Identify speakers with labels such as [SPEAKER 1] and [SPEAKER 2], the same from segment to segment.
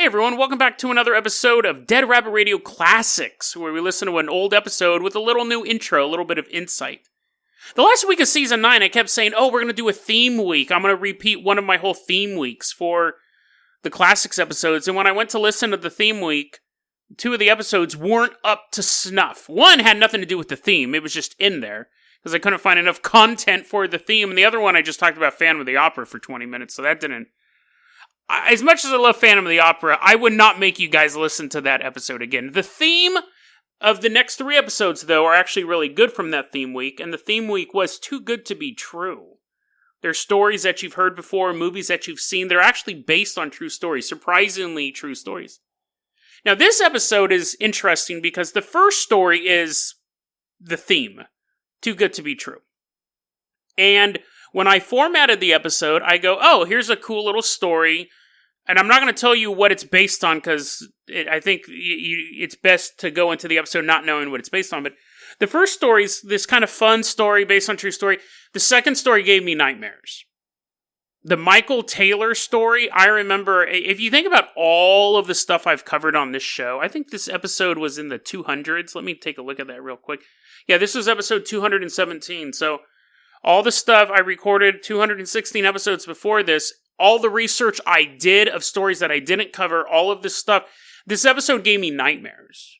[SPEAKER 1] Hey everyone, welcome back to another episode of Dead Rabbit Radio Classics, where we listen to an old episode with a little new intro, a little bit of insight. The last week of Season 9, I kept saying, we're going to do a theme week. I'm going to repeat one of my whole theme weeks for the Classics episodes, and when I went to listen to the theme week, two of the episodes weren't up to snuff. One had nothing to do with the theme, it was just in there, because I couldn't find enough content for the theme, and the other one I just talked about Phantom of the Opera for 20 minutes, so that didn't... As much as I love Phantom of the Opera, I would not make you guys listen to that episode again. The theme of the next 3 episodes, though, are actually really good from that theme week, and the theme week was Too Good to Be True. They're stories that you've heard before, movies that you've seen. They're actually based on true stories, surprisingly true stories. Now, this episode is interesting because the first story is the theme, Too Good to Be True. And when I formatted the episode, I go, here's a cool little story. And I'm not going to tell you what it's based on because I think it's best to go into the episode not knowing what it's based on. But the first story is this kind of fun story based on true story. The second story gave me nightmares. The Michael Taylor story, I remember, if you think about all of the stuff I've covered on this show, I think this episode was in the 200s. Let me take a look at that real quick. Yeah, this was episode 217. So all the stuff I recorded 216 episodes before this, all the research I did of stories that I didn't cover, all of this stuff, this episode gave me nightmares.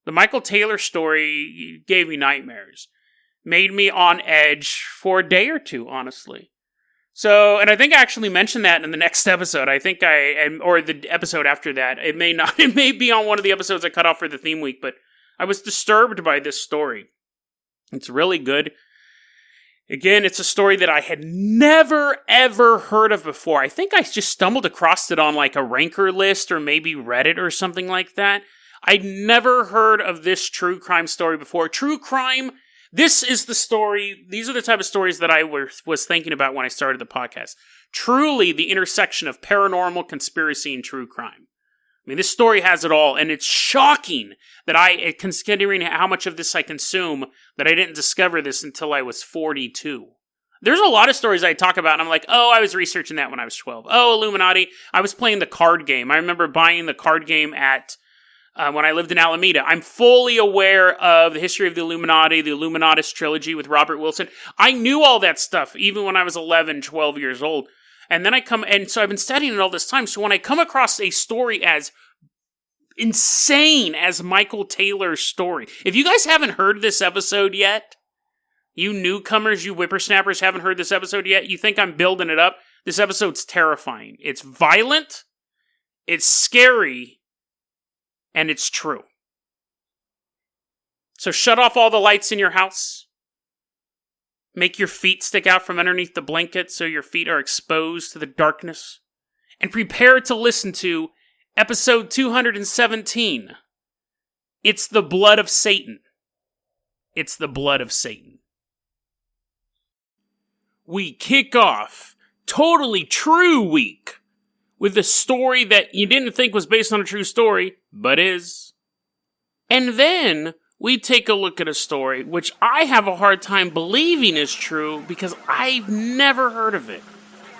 [SPEAKER 1] The Michael Taylor story gave me nightmares. Made me on edge for a day or two, honestly. So, and I think I actually mentioned that in the next episode. I think or the episode after that. It may be on one of the episodes I cut off for the theme week, but I was disturbed by this story. It's really good. Again, it's a story that I had never, ever heard of before. I think I just stumbled across it on like a ranker list or maybe Reddit or something like that. I'd never heard of this true crime story before. True crime, this is the story, these are the type of stories that I was thinking about when I started the podcast. Truly the intersection of paranormal, conspiracy, and true crime. I mean, this story has it all, and it's shocking that considering how much of this I consume, that I didn't discover this until I was 42. There's a lot of stories I talk about, and I'm like, I was researching that when I was 12. Illuminati. I was playing the card game. I remember buying the card game at when I lived in Alameda. I'm fully aware of the history of the Illuminati, the Illuminatus trilogy with Robert Wilson. I knew all that stuff, even when I was 11, 12 years old. And then so I've been studying it all this time, so when I come across a story as insane as Michael Taylor's story, if you guys haven't heard this episode yet, you newcomers, you whippersnappers haven't heard this episode yet, you think I'm building it up, this episode's terrifying. It's violent, it's scary, and it's true. So shut off all the lights in your house. Make your feet stick out from underneath the blanket so your feet are exposed to the darkness. And prepare to listen to episode 217. It's the blood of Satan. It's the blood of Satan. We kick off Totally True Week with a story that you didn't think was based on a true story, but is. And then we take a look at a story which I have a hard time believing is true because I've never heard of it.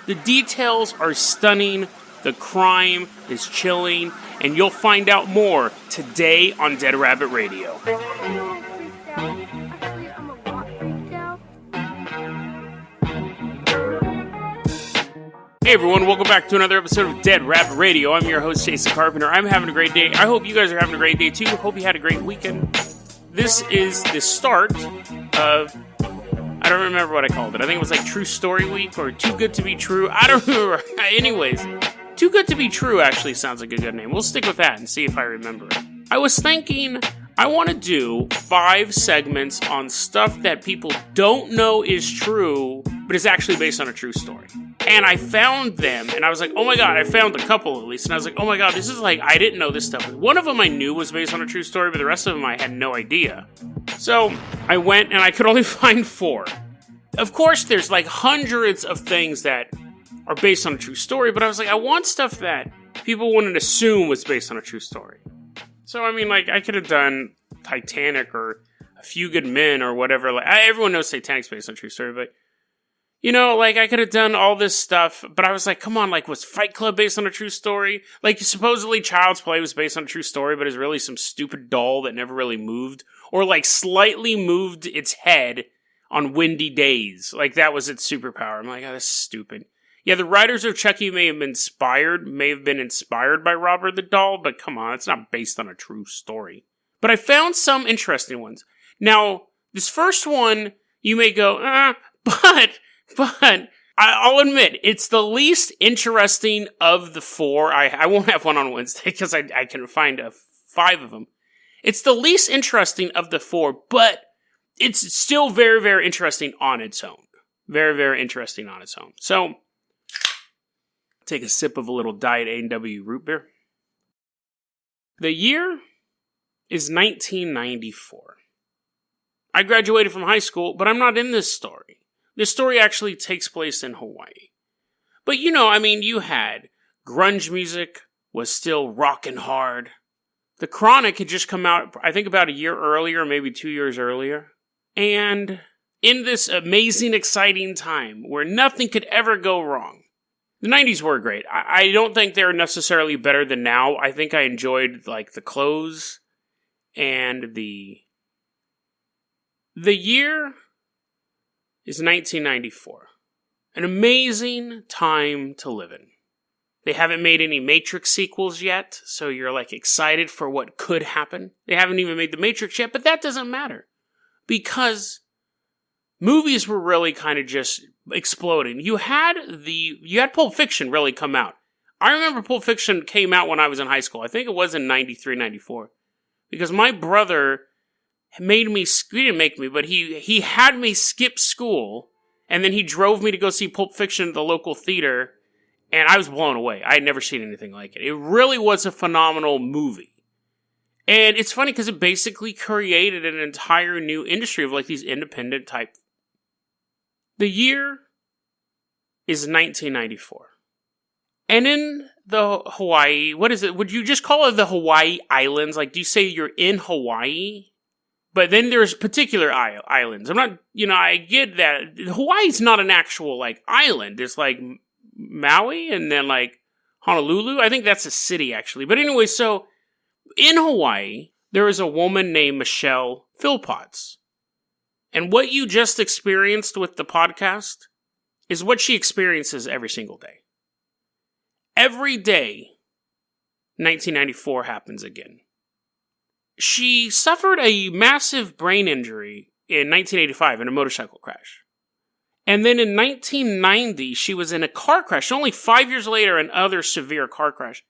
[SPEAKER 1] The details are stunning, the crime is chilling, and you'll find out more today on Dead Rabbit Radio. Hey everyone, welcome back to another episode of Dead Rabbit Radio. I'm your host, Jason Carpenter. I'm having a great day. I hope you guys are having a great day too. Hope you had a great weekend. This is the start of, I don't remember what I called it. I think it was like True Story Week or Too Good to Be True. I don't remember. Anyways, Too Good to Be True actually sounds like a good name. We'll stick with that and see if I remember it. I was thinking I want to do 5 segments on stuff that people don't know is true, but is actually based on a true story. And I found them, and I was like, oh my god, I found a couple at least, and I was like, oh my god, this is like, I didn't know this stuff. One of them I knew was based on a true story, but the rest of them I had no idea. So, I went, and I could only find 4. Of course, there's like hundreds of things that are based on a true story, but I was like, I want stuff that people wouldn't assume was based on a true story. So, I mean, like, I could have done Titanic or A Few Good Men or whatever. Like, everyone knows Titanic's based on a true story, but You know, like, I could have done all this stuff, but I was like, come on, like, was Fight Club based on a true story? Like, supposedly Child's Play was based on a true story, but it's really some stupid doll that never really moved. Or, like, slightly moved its head on windy days. Like, that was its superpower. I'm like, oh, that's stupid. Yeah, the writers of Chucky may have been inspired by Robert the Doll, but come on, it's not based on a true story. But I found some interesting ones. Now, this first one, you may go, but I'll admit, it's the least interesting of the four. I won't have one on Wednesday because I can find 5 of them. It's the least interesting of the 4, but it's still very, very interesting on its own. Very, very interesting on its own. So, take a sip of a little Diet A&W root beer. The year is 1994. I graduated from high school, but I'm not in this story. This story actually takes place in Hawaii. But you know, I mean, you had grunge music was still rocking hard. The Chronic had just come out, I think about a year earlier, maybe 2 years earlier. And in this amazing, exciting time where nothing could ever go wrong, the 90s were great. I don't think they're necessarily better than now. I think I enjoyed, like, the clothes and the year is 1994. An amazing time to live in. They haven't made any Matrix sequels yet, so you're, like, excited for what could happen. They haven't even made The Matrix yet, but that doesn't matter. Because movies were really kind of just exploding. You had Pulp Fiction really come out. I remember Pulp Fiction came out when I was in high school. I think it was in 93, 94. Because my brother made me, he didn't make me, but he had me skip school, and then he drove me to go see Pulp Fiction at the local theater, and I was blown away. I had never seen anything like it. It really was a phenomenal movie. And it's funny because it basically created an entire new industry of, like, these independent type. The year is 1994. And in the Hawaii, what is it? Would you just call it the Hawaii Islands? Like, do you say you're in Hawaii? But then there's particular islands. I'm not, I get that. Hawaii's not an actual, like, island. It's like Maui and then, like, Honolulu. I think that's a city, actually. But anyway, so in Hawaii, there is a woman named Michelle Philpotts. And what you just experienced with the podcast is what she experiences every single day. Every day, 1994 happens again. She suffered a massive brain injury in 1985 in a motorcycle crash. And then in 1990, she was in a car crash. Only 5 years later, another severe car crash.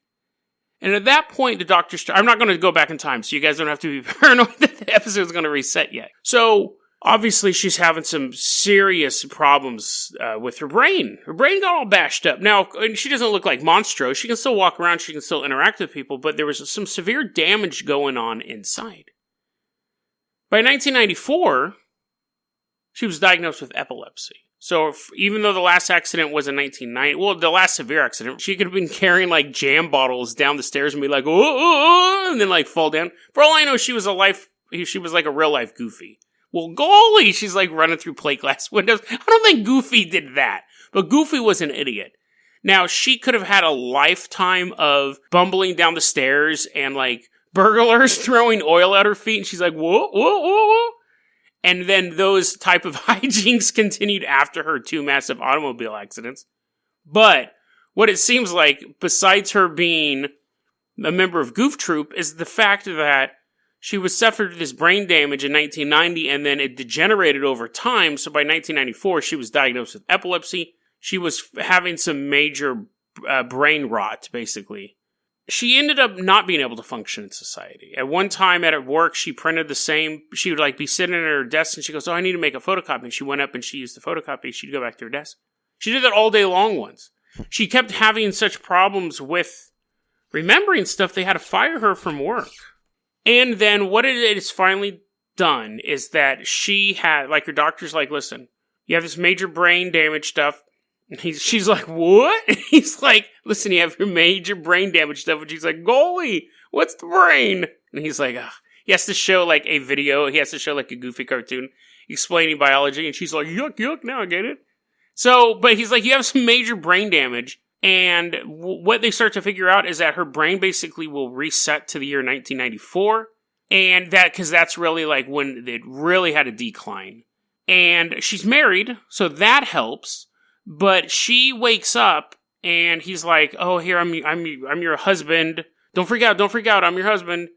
[SPEAKER 1] And at that point, the doctor I'm not going to go back in time, so you guys don't have to be paranoid that the episode's going to reset yet. So, obviously, she's having some serious problems with her brain. Her brain got all bashed up. Now, she doesn't look like Monstro. She can still walk around. She can still interact with people. But there was some severe damage going on inside. By 1994, she was diagnosed with epilepsy. So even though the last accident was in 1990, the last severe accident, she could have been carrying, like, jam bottles down the stairs and be like, oh, and then, like, fall down. For all I know, she was like a real-life Goofy. Well, golly, she's like running through plate glass windows. I don't think Goofy did that, but Goofy was an idiot. Now, she could have had a lifetime of bumbling down the stairs and, like, burglars throwing oil at her feet, and she's like, whoa, whoa, whoa, whoa. And then those type of hijinks continued after her 2 massive automobile accidents. But what it seems like, besides her being a member of Goof Troop, is the fact that she suffered this brain damage in 1990, and then it degenerated over time. So by 1994, she was diagnosed with epilepsy. She was having some major brain rot, basically. She ended up not being able to function in society. At one time at work, she printed the same. She would, like, be sitting at her desk, and she goes, "Oh, I need to make a photocopy." And she went up and she used the photocopy. She'd go back to her desk. She did that all day long once. She kept having such problems with remembering stuff, they had to fire her from work. And then what it is finally done is that she had, like, her doctor's like, "Listen, you have this major brain damage stuff." And she's like, "What?" He's like, "Listen, you have your major brain damage stuff." And she's like, "Golly, what's the brain?" And he's like, ugh. He has to show, like, a video. He has to show, like, a Goofy cartoon explaining biology. And she's like, "Yuck, yuck, now I get it." So, but he's like, you have some major brain damage. And what they start to figure out is that her brain basically will reset to the year 1994. And because that's really like when it really had a decline. And she's married, so that helps. But she wakes up and he's like, oh, here, I'm your husband. Don't freak out, I'm your husband.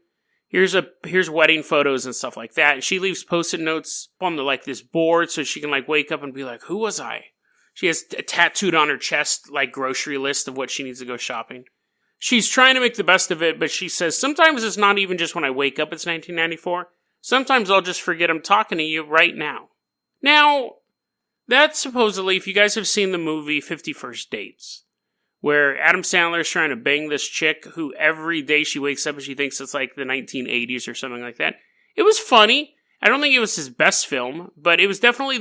[SPEAKER 1] Here's wedding photos and stuff like that. And she leaves post-it notes on this board so she can wake up and be like, who was I? She has tattooed on her chest, grocery list of what she needs to go shopping. She's trying to make the best of it, but she says, sometimes it's not even just when I wake up it's 1994. Sometimes I'll just forget I'm talking to you right now. Now, that's supposedly, if you guys have seen the movie 50 First Dates, where Adam Sandler is trying to bang this chick who every day she wakes up and she thinks it's the 1980s or something like that. It was funny. I don't think it was his best film, but it was definitely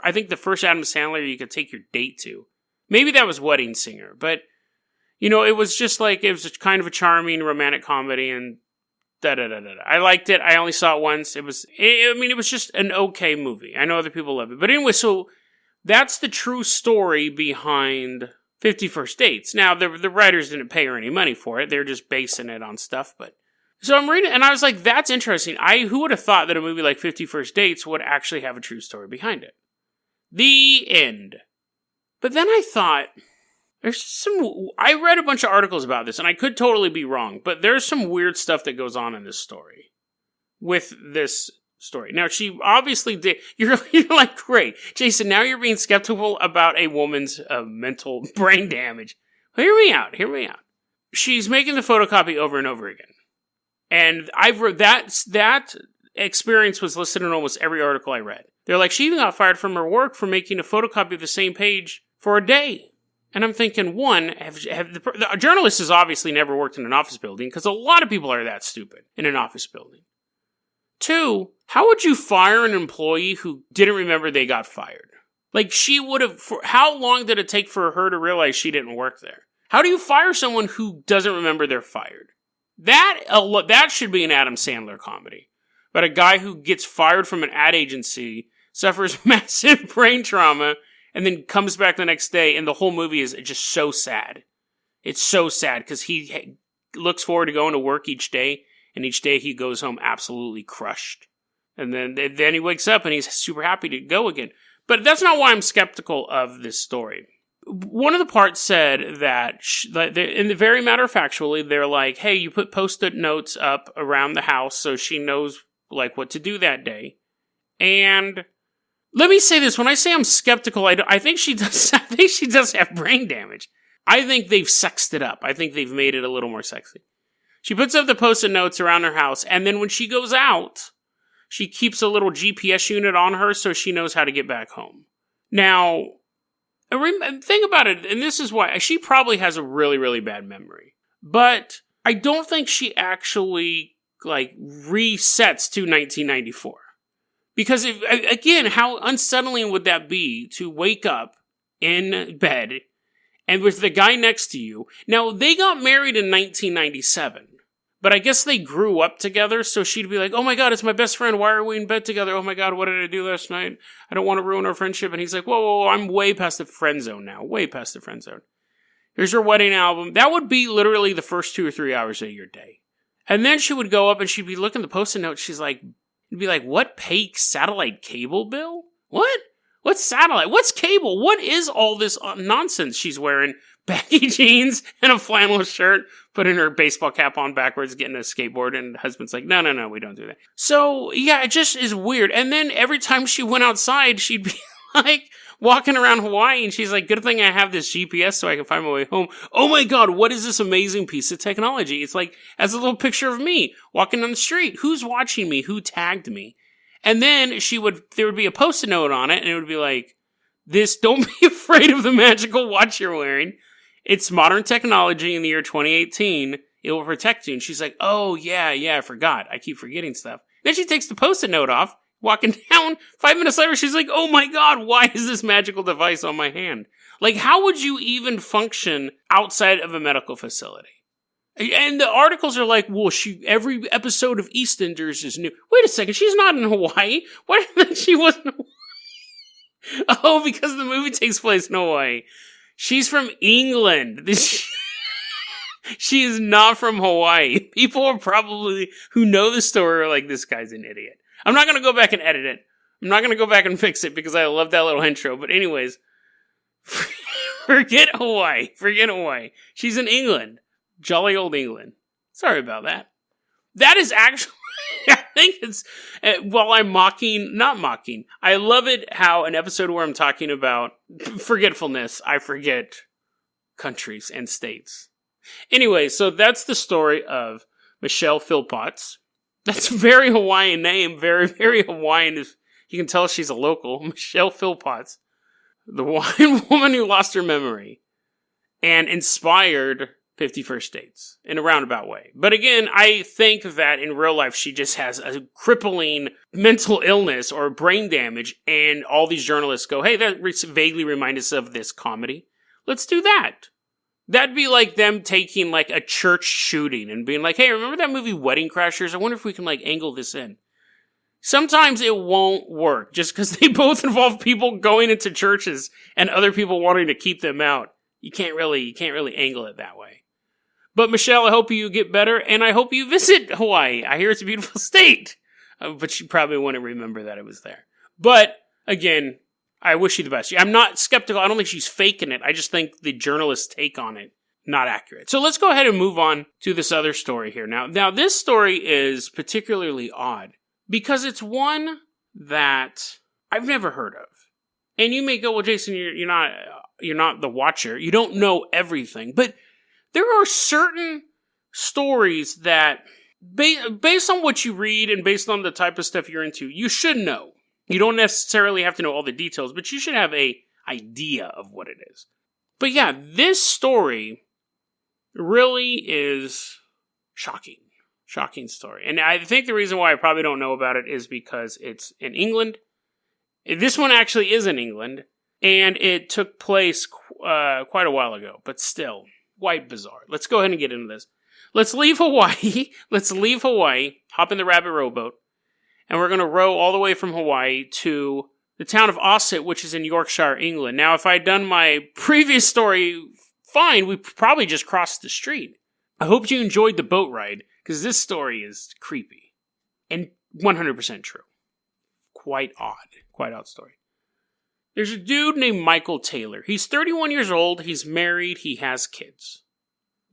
[SPEAKER 1] I think the first Adam Sandler you could take your date to. Maybe that was Wedding Singer, but, it was just it was kind of a charming romantic comedy and da-da-da-da-da. I liked it. I only saw it once. It was just an okay movie. I know other people love it. But anyway, so that's the true story behind 50 First Dates. Now, the writers didn't pay her any money for it. They're just basing it on stuff, but... So I'm reading, and I was like, that's interesting. Who would have thought that a movie like 50 First Dates would actually have a true story behind it? The end. But then I thought, I read a bunch of articles about this, and I could totally be wrong, but there's some weird stuff that goes on in this story. With this story. Now, she obviously did, you're like, great. Jason, now you're being skeptical about a woman's mental brain damage. Hear me out. She's making the photocopy over and over again. And I've read that experience was listed in almost every article I read. They're like, she even got fired from her work for making a photocopy of the same page for a day. And I'm thinking, one, the journalist has obviously never worked in an office building, because a lot of people are that stupid in an office building. Two, how would you fire an employee who didn't remember they got fired? She would have, how long did it take for her to realize she didn't work there? How do you fire someone who doesn't remember they're fired? That should be an Adam Sandler comedy. But a guy who gets fired from an ad agency, suffers massive brain trauma, and then comes back the next day, and the whole movie is just so sad. It's so sad, because he looks forward to going to work each day, and each day he goes home absolutely crushed. And then he wakes up, and he's super happy to go again. But that's not why I'm skeptical of this story. One of the parts said that, in the very matter-of-factually, they're like, hey, you put post-it notes up around the house so she knows, what to do that day. And let me say this, when I say I'm skeptical, I think she does have brain damage. I think they've sexed it up. I think they've made it a little more sexy. She puts up the post-it notes around her house, and then when she goes out, she keeps a little GPS unit on her so she knows how to get back home. Now... think about it, and this is why, she probably has a really, really bad memory. But I don't think she actually, resets to 1994. Because, how unsettling would that be to wake up in bed and with the guy next to you? Now, they got married in 1997. But I guess they grew up together, so she'd be like, oh my god, it's my best friend, why are we in bed together? Oh my god, what did I do last night? I don't want to ruin our friendship. And he's like, whoa, I'm way past the friend zone now, way past the friend zone. Here's your wedding album. That would be literally the first 2 or 3 hours of your day. And then she would go up and she'd be looking at the post-it note, she's like, it'd be like, what, pay satellite cable bill? What? What's satellite? What's cable? What is all this nonsense she's wearing? Baggy jeans and a flannel shirt, putting her baseball cap on backwards, getting a skateboard, and the husband's like, no, we don't do that. So, yeah, it just is weird. And then every time she went outside, she'd be walking around Hawaii, and she's like, good thing I have this GPS so I can find my way home. Oh my god, what is this amazing piece of technology? It's as a little picture of me walking on the street. Who's watching me? Who tagged me? And then there would be a post-it note on it, and it would be like, don't be afraid of the magical watch you're wearing. It's modern technology in the year 2018. It will protect you. And she's like, oh, yeah, I forgot. I keep forgetting stuff. Then she takes the post-it note off, walking down. 5 minutes later, she's like, oh my god, why is this magical device on my hand? How would you even function outside of a medical facility? And the articles are like, well, every episode of EastEnders is new. Wait a second, she's not in Hawaii. Why did she wasn't in Hawaii? Oh, because the movie takes place in Hawaii. She's from England. She is not from Hawaii. People are probably, who know the story, are like, this guy's an idiot. I'm not going to go back and edit it. I'm not going to go back and fix it because I love that little intro. But anyways, forget Hawaii. Forget Hawaii. She's in England. Jolly old England. Sorry about that. That is actually, I think it's, while I'm not mocking, I love it how an episode where I'm talking about forgetfulness, I forget countries and states. Anyway, so that's the story of Michelle Philpotts. That's a very Hawaiian name, very, very Hawaiian. You can tell she's a local. Michelle Philpotts, the Hawaiian woman who lost her memory and inspired 50 First Dates in a roundabout way. But again, I think that in real life, she just has a crippling mental illness or brain damage, and all these journalists go, hey, that vaguely reminds us of this comedy. Let's do that. That'd be like them taking like a church shooting and being like, hey, remember that movie Wedding Crashers? I wonder if we can like angle this in. Sometimes it won't work just because they both involve people going into churches and other people wanting to keep them out. You can't really angle it that way. But Michelle, I hope you get better, and I hope you visit Hawaii. I hear it's a beautiful state. But you probably wouldn't remember that it was there. But, again, I wish you the best. I'm not skeptical. I don't think she's faking it. I just think the journalist's take on it, not accurate. So let's go ahead and move on to this other story here. Now this story is particularly odd because it's one that I've never heard of. And you may go, well, Jason, you're not the watcher. You don't know everything. But there are certain stories that, based on what you read and based on the type of stuff you're into, you should know. You don't necessarily have to know all the details, but you should have an idea of what it is. But yeah, this story really is shocking. Shocking story. And I think the reason why I probably don't know about it is because it's in England. This one actually is in England, and it took place quite a while ago, but still, quite bizarre. Let's go ahead and get into this. Let's leave Hawaii. Hop in the rabbit rowboat. And we're going to row all the way from Hawaii to the town of Ossett, which is in Yorkshire, England. Now, if I'd done my previous story fine, we probably just crossed the street. I hope you enjoyed the boat ride, because this story is creepy. And 100% true. Quite odd story. There's a dude named Michael Taylor. He's 31 years old, he's married, he has kids.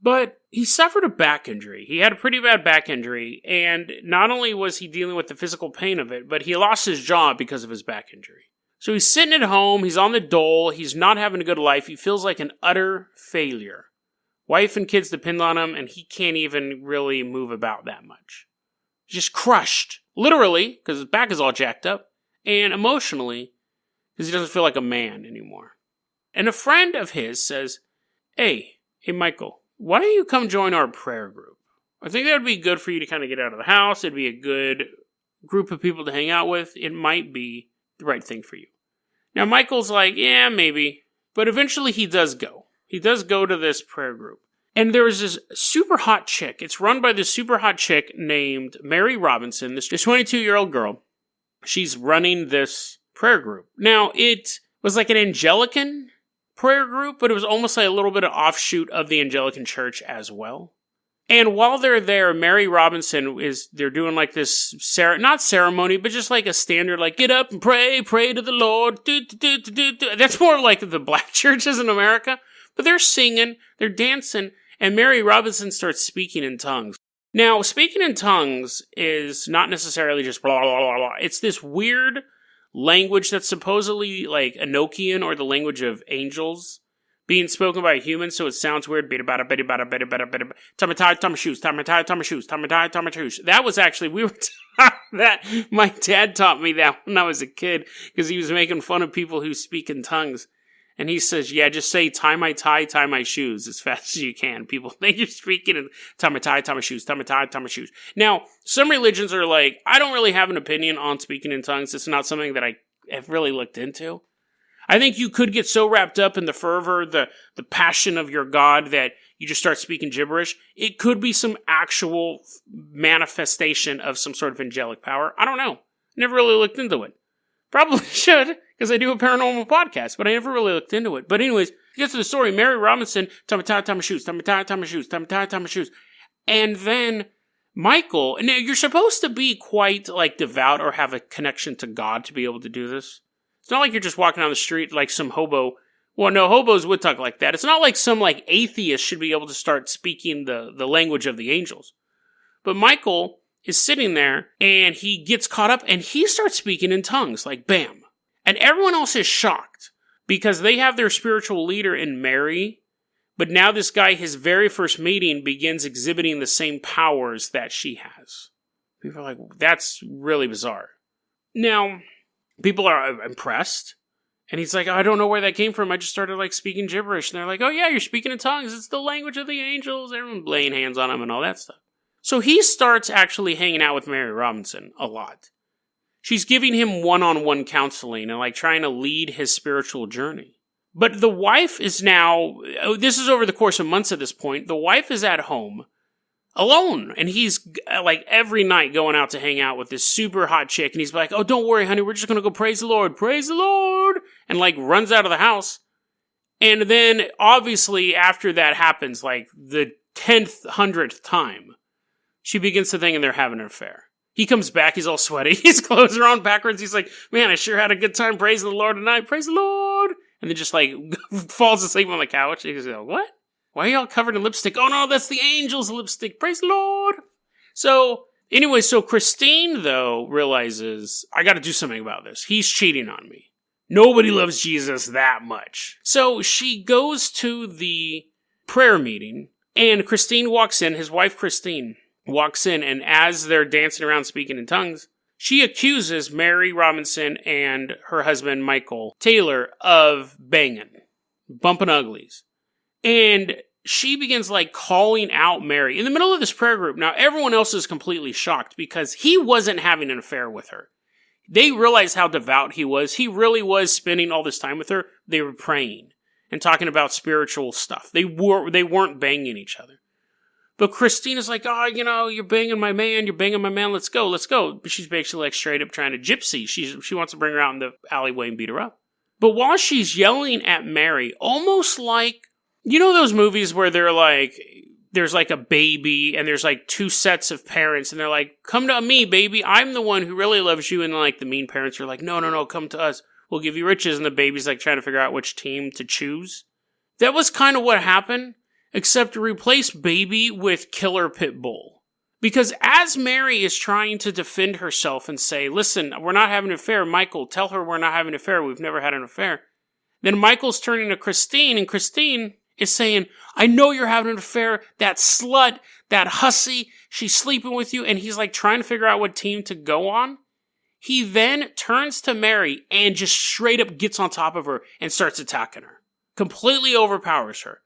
[SPEAKER 1] But he suffered a back injury. He had a pretty bad back injury, and not only was he dealing with the physical pain of it, but he lost his job because of his back injury. So he's sitting at home, he's on the dole, he's not having a good life, he feels like an utter failure. Wife and kids depend on him, and he can't even really move about that much. Just crushed. Literally, because his back is all jacked up, and emotionally, because he doesn't feel like a man anymore. And a friend of his says, Hey Michael, why don't you come join our prayer group? I think that would be good for you to kind of get out of the house. It'd be a good group of people to hang out with. It might be the right thing for you. Now, Michael's like, yeah, maybe. But eventually he does go. He does go to this prayer group. And there is this super hot chick. It's run by this super hot chick named Mary Robinson, this 22-year-old girl. She's running this prayer group. Now, it was like an Anglican prayer group, but it was almost like a little bit of offshoot of the Anglican church as well. And while they're there, Mary Robinson they're doing like this, not ceremony, but just like a standard, like get up and pray to the Lord. That's more like the black churches in America. But they're singing, they're dancing, and Mary Robinson starts speaking in tongues. Now, speaking in tongues is not necessarily just blah, blah, blah, blah. It's this weird language that's supposedly like Enochian or the language of angels being spoken by a human, so it sounds weird. That was actually, we were that my dad taught me that when I was a kid because he was making fun of people who speak in tongues. And he says, yeah, just say, tie my tie, tie my shoes as fast as you can. People think you're speaking in tie my tie, tie my shoes, tie my tie, tie my shoes. Now, some religions are like, I don't really have an opinion on speaking in tongues. It's not something that I have really looked into. I think you could get so wrapped up in the fervor, the passion of your God that you just start speaking gibberish. It could be some actual manifestation of some sort of angelic power. I don't know. Never really looked into it. Probably should, because I do a paranormal podcast, but I never really looked into it. But anyways, to get to the story, Mary Robinson, time my shoes. And then Michael, and you're supposed to be quite, like, devout or have a connection to God to be able to do this. It's not like you're just walking down the street like some hobo. Well, no, hobos would talk like that. It's not like some, like, atheist should be able to start speaking the language of the angels. But Michael is sitting there, and he gets caught up, and he starts speaking in tongues, like, bam. And everyone else is shocked, because they have their spiritual leader in Mary, but now this guy, his very first meeting, begins exhibiting the same powers that she has. People are like, that's really bizarre. Now, people are impressed, and he's like, I don't know where that came from, I just started, like, speaking gibberish, and they're like, oh yeah, you're speaking in tongues, it's the language of the angels, everyone laying hands on him and all that stuff. So he starts actually hanging out with Mary Robinson a lot. She's giving him one-on-one counseling and, like, trying to lead his spiritual journey. But the wife is now, this is over the course of months at this point, the wife is at home alone. And he's, like, every night going out to hang out with this super hot chick. And he's like, oh, don't worry, honey, we're just going to go praise the Lord. And, like, runs out of the house. And then, obviously, after that happens, like, the 10th, 100th time, she begins to think they're having an affair. He comes back, he's all sweaty, his clothes are on backwards, he's like, man, I sure had a good time praising the Lord tonight, praise the Lord! And then just, like, falls asleep on the couch, and he's like, what? Why are y'all covered in lipstick? Oh no, that's the angel's lipstick, praise the Lord! So, anyway, so Christine, though, realizes, I gotta do something about this, he's cheating on me. Nobody loves Jesus that much. So, she goes to the prayer meeting, and Christine walks in, his wife Christine, walks in, and as they're dancing around speaking in tongues, she accuses Mary Robinson and her husband, Michael Taylor, of banging, bumping uglies. And she begins, like, calling out Mary in the middle of this prayer group. Now, everyone else is completely shocked because he wasn't having an affair with her. They realized how devout he was. He really was spending all this time with her. They were praying and talking about spiritual stuff. They weren't banging each other. But Christina's like, oh, you know, you're banging my man, let's go. But she's basically, like, straight up trying to gypsy. She wants to bring her out in the alleyway and beat her up. But while she's yelling at Mary, almost like, you know those movies where they're like, there's like a baby and there's like two sets of parents and they're like, come to me, baby, I'm the one who really loves you. And then, like, the mean parents are like, no, come to us. We'll give you riches. And the baby's, like, trying to figure out which team to choose. That was kind of what happened. Except to replace baby with killer pit bull. Because as Mary is trying to defend herself and say, listen, we're not having an affair, Michael, tell her we're not having an affair, we've never had an affair. Then Michael's turning to Christine, and Christine is saying, I know you're having an affair, that slut, that hussy, she's sleeping with you, and he's, like, trying to figure out what team to go on. He then turns to Mary and just straight up gets on top of her and starts attacking her. Completely overpowers her.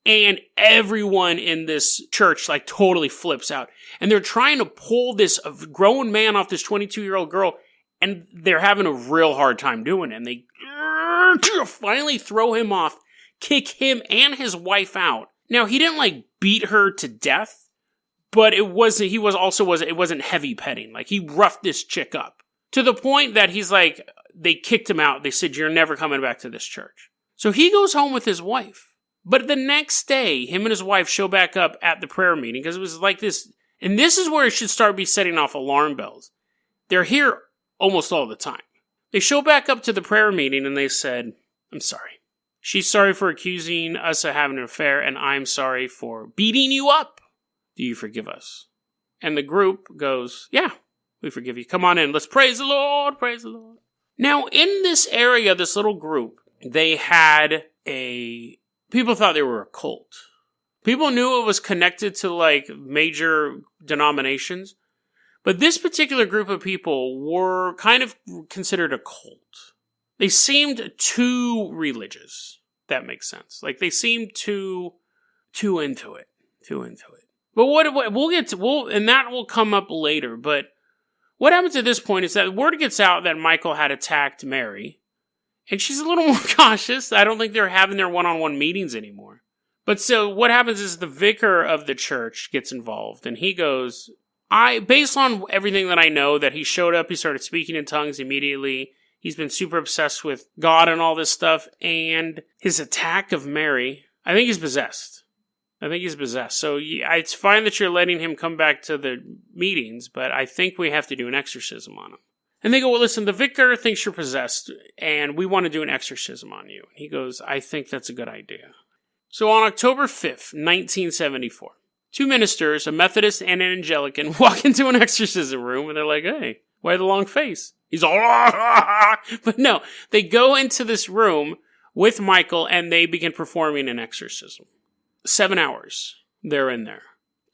[SPEAKER 1] And everyone in this church, like, totally flips out. And they're trying to pull this grown man off this 22-year-old girl, and they're having a real hard time doing it. And they finally throw him off, kick him and his wife out. Now, he didn't, like, beat her to death, but it wasn't heavy petting. Like, he roughed this chick up. To the point that he's like, they kicked him out. They said, you're never coming back to this church. So he goes home with his wife. But the next day, him and his wife show back up at the prayer meeting because it was like this. And this is where it should start be setting off alarm bells. They're here almost all the time. They show back up to the prayer meeting and they said, I'm sorry. She's sorry for accusing us of having an affair, and I'm sorry for beating you up. Do you forgive us? And the group goes, yeah, we forgive you. Come on in. Let's praise the Lord. Praise the Lord. Now, in this area, this little group, they had people thought they were a cult. People knew it was connected to, like, major denominations. But this particular group of people were kind of considered a cult. They seemed too religious. That makes sense. Like, they seemed too into it. But and that will come up later. But what happens at this point is that word gets out that Michael had attacked Mary. And she's a little more cautious. I don't think they're having their one-on-one meetings anymore. But so what happens is the vicar of the church gets involved. And he goes, based on everything that I know, that he showed up, he started speaking in tongues immediately. He's been super obsessed with God and all this stuff. And his attack of Mary, I think he's possessed. So it's fine that you're letting him come back to the meetings, but I think we have to do an exorcism on him. And they go, well, listen, the vicar thinks you're possessed, and we want to do an exorcism on you. And he goes, I think that's a good idea. So on October 5th, 1974, two ministers, a Methodist and an Anglican, walk into an exorcism room, and they're like, hey, why the long face? He's all, but no, they go into this room with Michael, and they begin performing an exorcism. 7 hours, they're in there.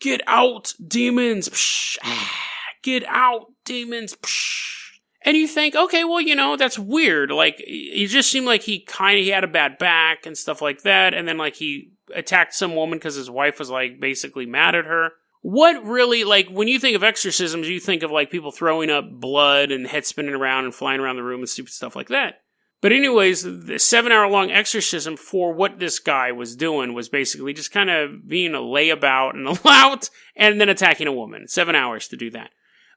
[SPEAKER 1] Get out, demons! Psh, get out, demons! Psh. And you think, okay, well, that's weird. Like, it just seemed like he had a bad back and stuff like that. And then, like, he attacked some woman because his wife was, like, basically mad at her. What really, like, when you think of exorcisms, you think of, like, people throwing up blood and head spinning around and flying around the room and stupid stuff like that. But anyways, the 7-hour-long exorcism for what this guy was doing was basically just kind of being a layabout and a lout and then attacking a woman. 7 hours to do that.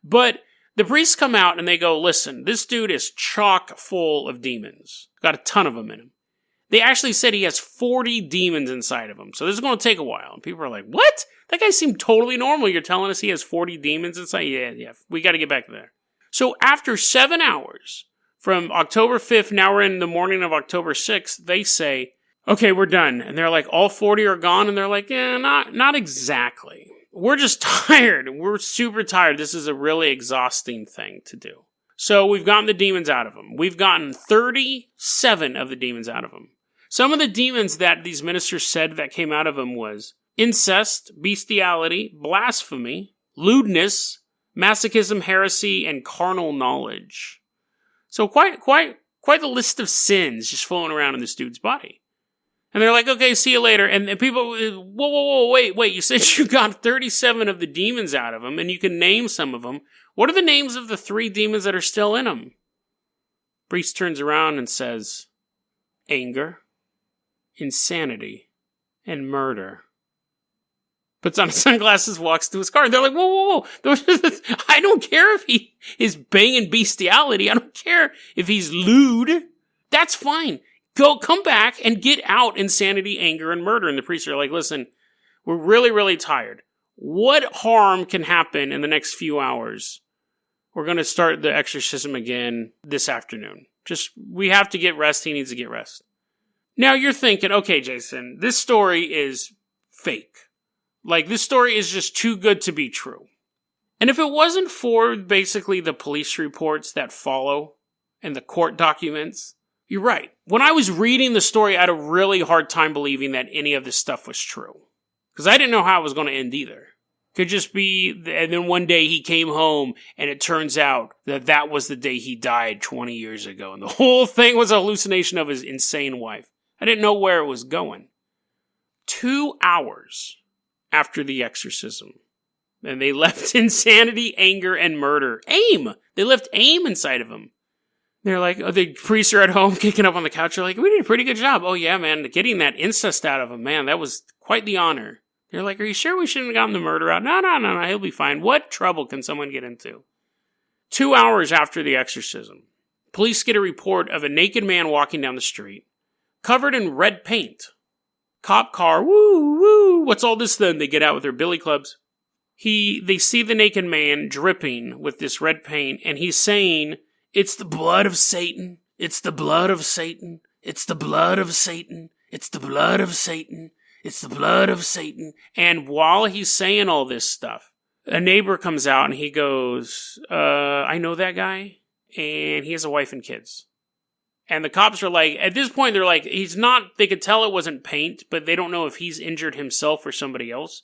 [SPEAKER 1] But the priests come out and they go, listen, this dude is chock full of demons. Got a ton of them in him. They actually said he has 40 demons inside of him. So this is going to take a while. And people are like, what? That guy seemed totally normal. You're telling us he has 40 demons inside? Yeah. We got to get back there. So after 7 hours, from October 5th, now we're in the morning of October 6th, they say, okay, we're done. And they're like, all 40 are gone? And they're like, yeah, not exactly. We're just tired. We're super tired. This is a really exhausting thing to do. So we've gotten the demons out of him. We've gotten 37 of the demons out of him. Some of the demons that these ministers said that came out of him was incest, bestiality, blasphemy, lewdness, masochism, heresy, and carnal knowledge. So quite the list of sins just floating around in this dude's body. And they're like, okay, see you later. And people, whoa, wait, you said you got 37 of the demons out of him, and you can name some of them. What are the names of the 3 demons that are still in him? Priest turns around and says, anger, insanity, and murder. Puts on his sunglasses, walks to his car. They're like, whoa. I don't care if he is banging bestiality. I don't care if he's lewd. That's fine. Come back and get out insanity, anger, and murder. And the priests are like, listen, we're really, really tired. What harm can happen in the next few hours? We're going to start the exorcism again this afternoon. We have to get rest. He needs to get rest. Now you're thinking, okay, Jason, this story is fake. Like, this story is just too good to be true. And if it wasn't for basically the police reports that follow and the court documents, you're right. When I was reading the story, I had a really hard time believing that any of this stuff was true. Because I didn't know how it was going to end either. Could just be, and then one day he came home, and it turns out that was the day he died 20 years ago. And the whole thing was a hallucination of his insane wife. I didn't know where it was going. 2 hours after the exorcism, and they left insanity, anger, and murder. AIM! They left AIM inside of him. They're like, the priests are at home kicking up on the couch. They're like, we did a pretty good job. Oh yeah, man, getting that incest out of him, man, that was quite the honor. They're like, are you sure we shouldn't have gotten the murder out? No, he'll be fine. What trouble can someone get into? 2 hours after the exorcism, police get a report of a naked man walking down the street, covered in red paint. Cop car, woo, what's all this then? They get out with their billy clubs. They see the naked man dripping with this red paint, and he's saying, it's the blood of Satan, it's the blood of Satan, it's the blood of Satan, it's the blood of Satan, it's the blood of Satan. And while he's saying all this stuff, a neighbor comes out and he goes, I know that guy, and he has a wife and kids. And the cops are like, at this point, they're like, they could tell it wasn't paint, but they don't know if he's injured himself or somebody else.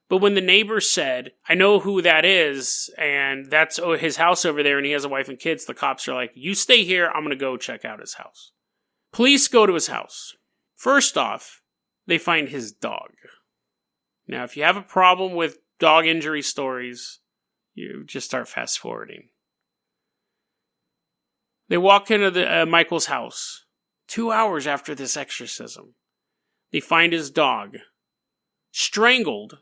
[SPEAKER 1] But when the neighbor said, I know who that is, and that's his house over there, and he has a wife and kids, the cops are like, you stay here, I'm going to go check out his house. Police go to his house. First off, they find his dog. Now, if you have a problem with dog injury stories, you just start fast forwarding. They walk into Michael's house 2 hours after this exorcism. They find his dog strangled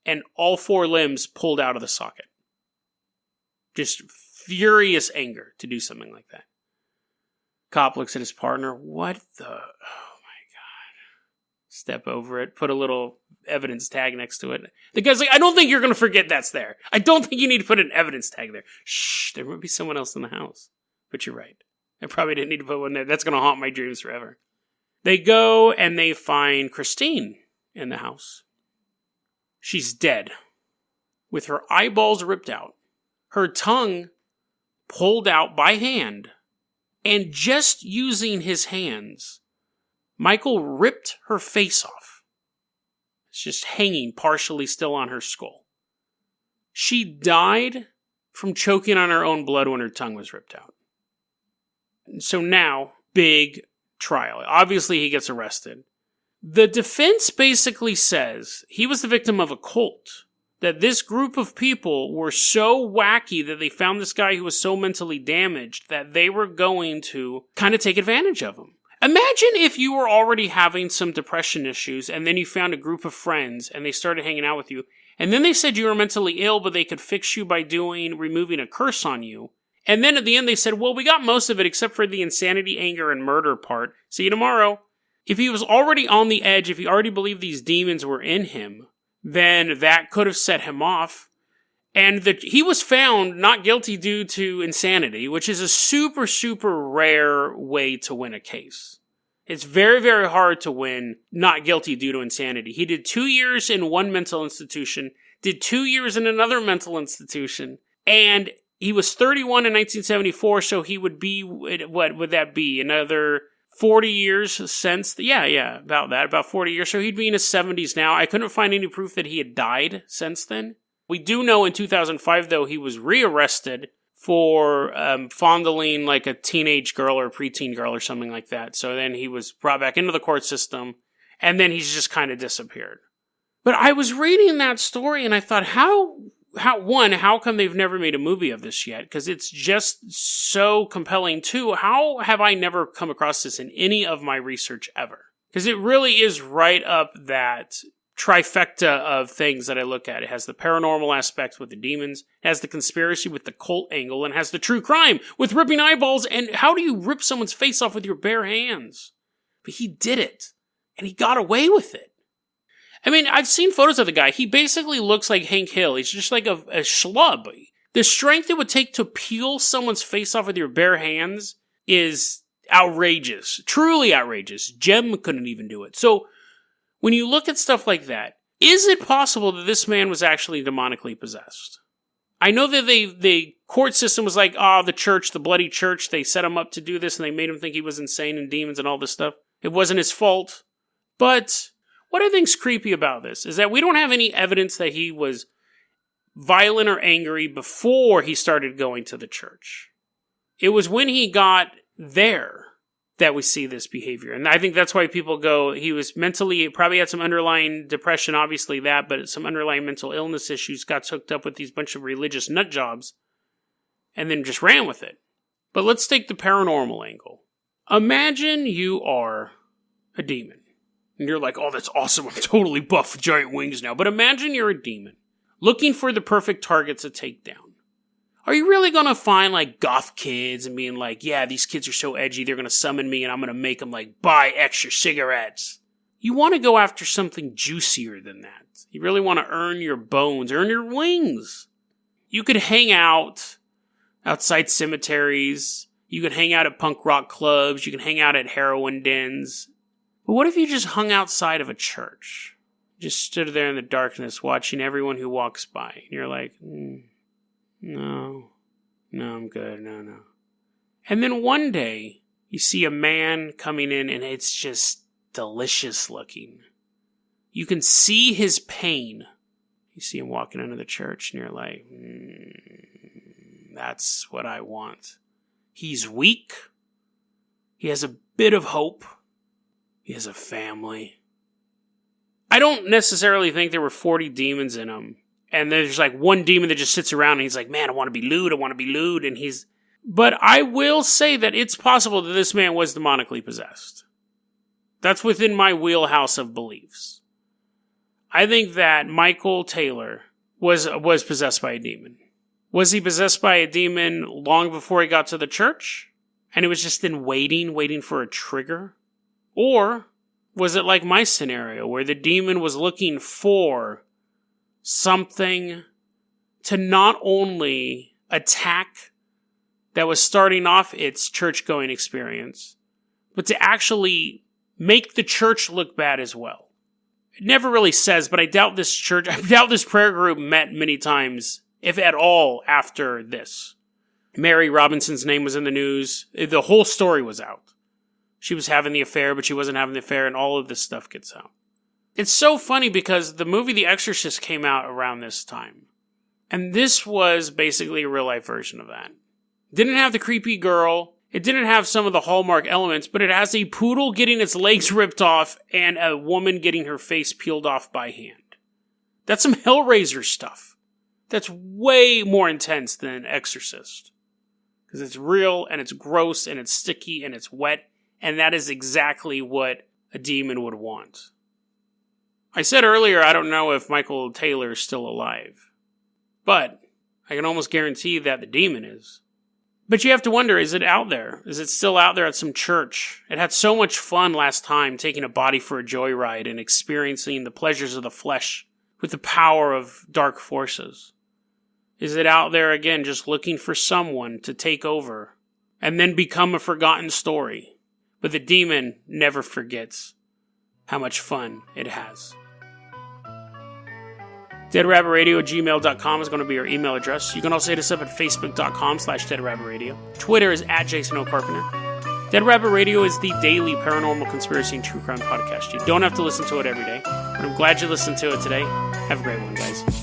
[SPEAKER 1] and all 4 limbs pulled out of the socket. Just furious anger to do something like that. Cop looks at his partner. What the? Oh my God. Step over it. Put a little evidence tag next to it. The guy's like, I don't think you're going to forget that's there. I don't think you need to put an evidence tag there. Shh, there might be someone else in the house. But you're right. I probably didn't need to put one there. That's going to haunt my dreams forever. They go and they find Christine in the house. She's dead, with her eyeballs ripped out, her tongue pulled out by hand, and just using his hands, Michael ripped her face off. It's just hanging partially still on her skull. She died from choking on her own blood when her tongue was ripped out. So now, big trial. Obviously, he gets arrested. The defense basically says he was the victim of a cult. That this group of people were so wacky that they found this guy who was so mentally damaged that they were going to kind of take advantage of him. Imagine if you were already having some depression issues and then you found a group of friends and they started hanging out with you. And then they said you were mentally ill, but they could fix you by removing a curse on you. And then at the end they said, well, we got most of it except for the insanity, anger, and murder part. See you tomorrow. If he was already on the edge, if he already believed these demons were in him, then that could have set him off. And he was found not guilty due to insanity, which is a super, super rare way to win a case. It's very, very hard to win not guilty due to insanity. He did 2 years in one mental institution, did 2 years in another mental institution, and he was 31 in 1974, so he would be, what would that be, another 40 years since, about 40 years. So he'd be in his 70s now. I couldn't find any proof that he had died since then. We do know in 2005, though, he was rearrested for fondling like a teenage girl or a preteen girl or something like that. So then he was brought back into the court system, and then he's just kind of disappeared. But I was reading that story, and I thought, how come they've never made a movie of this yet? Because it's just so compelling. Two, how have I never come across this in any of my research ever? Because it really is right up that trifecta of things that I look at. It has the paranormal aspect with the demons, it has the conspiracy with the cult angle, and has the true crime with ripping eyeballs. And how do you rip someone's face off with your bare hands? But he did it, and he got away with it. I mean, I've seen photos of the guy. He basically looks like Hank Hill. He's just like a schlub. The strength it would take to peel someone's face off with your bare hands is outrageous. Truly outrageous. Jem couldn't even do it. So, when you look at stuff like that, is it possible that this man was actually demonically possessed? I know that the court system was like, the church, the bloody church, they set him up to do this and they made him think he was insane and demons and all this stuff. It wasn't his fault. But what I think's creepy about this is that we don't have any evidence that he was violent or angry before he started going to the church. It was when he got there that we see this behavior. And I think that's why people go, he was mentally, probably had some underlying depression, obviously that, but some underlying mental illness issues, got hooked up with these bunch of religious nut jobs, and then just ran with it. But let's take the paranormal angle. Imagine you are a demon. And you're like, oh, that's awesome, I'm totally buff with giant wings now. But imagine you're a demon, looking for the perfect target to take down. Are you really going to find, like, goth kids and being like, yeah, these kids are so edgy, they're going to summon me and I'm going to make them, like, buy extra cigarettes? You want to go after something juicier than that. You really want to earn your bones, earn your wings. You could hang out outside cemeteries. You could hang out at punk rock clubs. You can hang out at heroin dens. But what if you just hung outside of a church? Just stood there in the darkness watching everyone who walks by. And you're like, No, I'm good. No. And then one day, you see a man coming in and it's just delicious looking. You can see his pain. You see him walking into the church and you're like, that's what I want. He's weak. He has a bit of hope. He has a family. I don't necessarily think there were 40 demons in him. And there's like one demon that just sits around and he's like, man, I want to be lewd. And but I will say that it's possible that this man was demonically possessed. That's within my wheelhouse of beliefs. I think that Michael Taylor was possessed by a demon. Was he possessed by a demon long before he got to the church? and it was just in waiting for a trigger? Or was it like my scenario, where the demon was looking for something to not only attack that was starting off its church-going experience, but to actually make the church look bad as well? It never really says, but I doubt this prayer group met many times, if at all, after this. Mary Robinson's name was in the news. The whole story was out. She was having the affair, but she wasn't having the affair, and all of this stuff gets out. It's so funny because the movie The Exorcist came out around this time. And this was basically a real-life version of that. Didn't have the creepy girl. It didn't have some of the Hallmark elements, but it has a poodle getting its legs ripped off and a woman getting her face peeled off by hand. That's some Hellraiser stuff. That's way more intense than Exorcist. Because it's real, and it's gross, and it's sticky, and it's wet, and that is exactly what a demon would want. I said earlier I don't know if Michael Taylor is still alive. But I can almost guarantee that the demon is. But you have to wonder, is it out there? Is it still out there at some church? It had so much fun last time taking a body for a joyride and experiencing the pleasures of the flesh with the power of dark forces. Is it out there again just looking for someone to take over and then become a forgotten story? But the demon never forgets how much fun it has. DeadRabbitRadio@gmail.com is going to be our email address. You can also hit us up at Facebook.com/DeadRabbitRadio. Twitter is @JasonO'Carpenter. Dead Rabbit Radio is the daily paranormal conspiracy and true crime podcast. You don't have to listen to it every day, but I'm glad you listened to it today. Have a great one, guys.